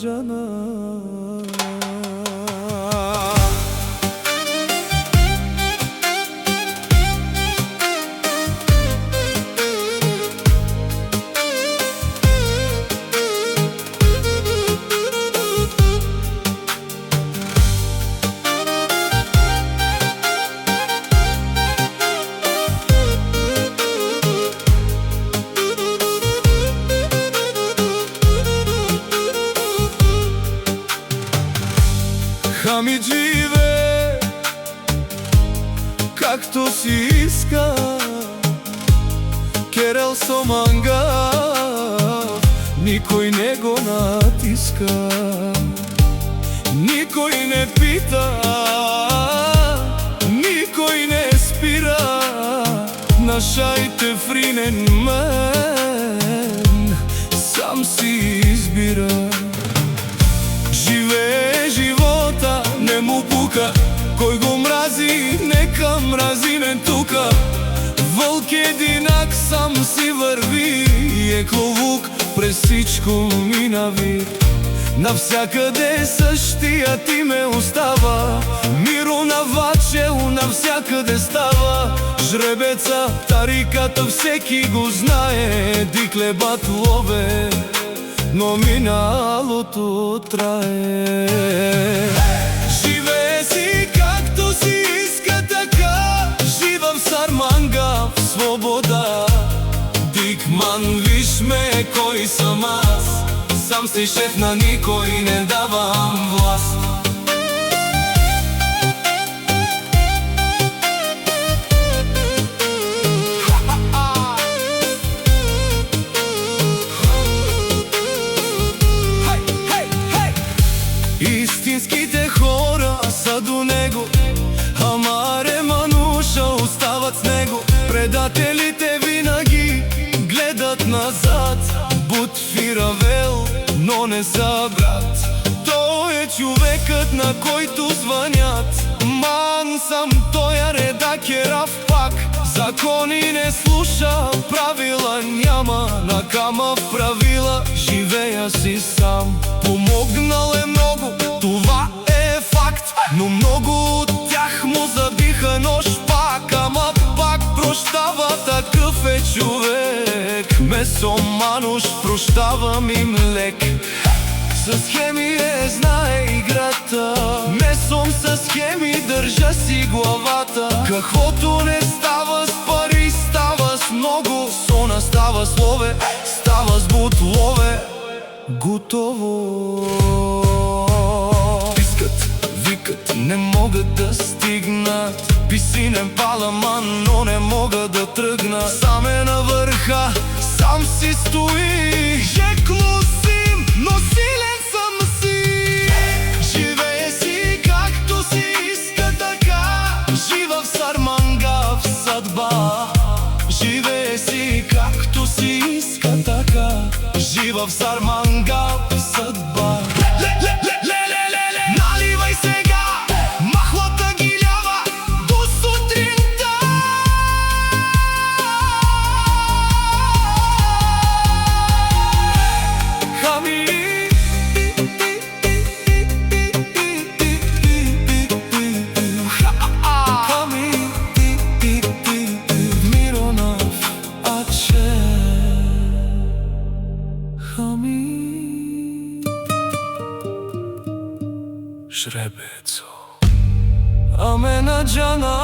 джана. Хамид живе както си иска, Керел со мангав, никој не го натиска, никој не пита, никој не спира, на шајте фринен мен, сам си избира. Живее живота, не му пука, кој го мрази, нека мрази не тука. Волк единак сам си върви, екловук през всичко минави. Навсякъде същият ти ме остава, Миро Навачел навсякъде става. Жребеца, тариката всеки го знае, диклебат лове, но миналото трае. Живее си както си иска така, жива в Сарманга в свобода. Дикман, виж ме кой съм аз, сам си шеф, на никой не давам власт. Истинските хора са до него, ама ремануша остават с него. Предателите винаги гледат назад, Бутфи Равел, но не са брат. Той е човекът, на който звънят. Ман съм, той е редак е рав пак. Закони не слуша, правила няма, накама в правила, живея си сам. Помогнал е много, това е факт, но много от тях му забиха нож пак. Ама пак прощава, такъв е човек. Месо Мануш, прощавам им лек. С схеми знае играта, не съм с схеми, държа си главата. Каквото не става с пари, става с много. Сона става с лове, става с бутлове. Готово. Искат, викат, не могат да стигнат. Писинен паламан, но не мога да тръгна. Сам е на върха, сам си стои. Жеклосим, но силен съм си. Живее си както си иска така, жива в Сарманга в съдба. Живее си както си иска така, жива в Сарманга в съдба. Наливай сега, махлата ги лява до сутринта. Хамид, Миро Навачел. Жребецо, амена джана.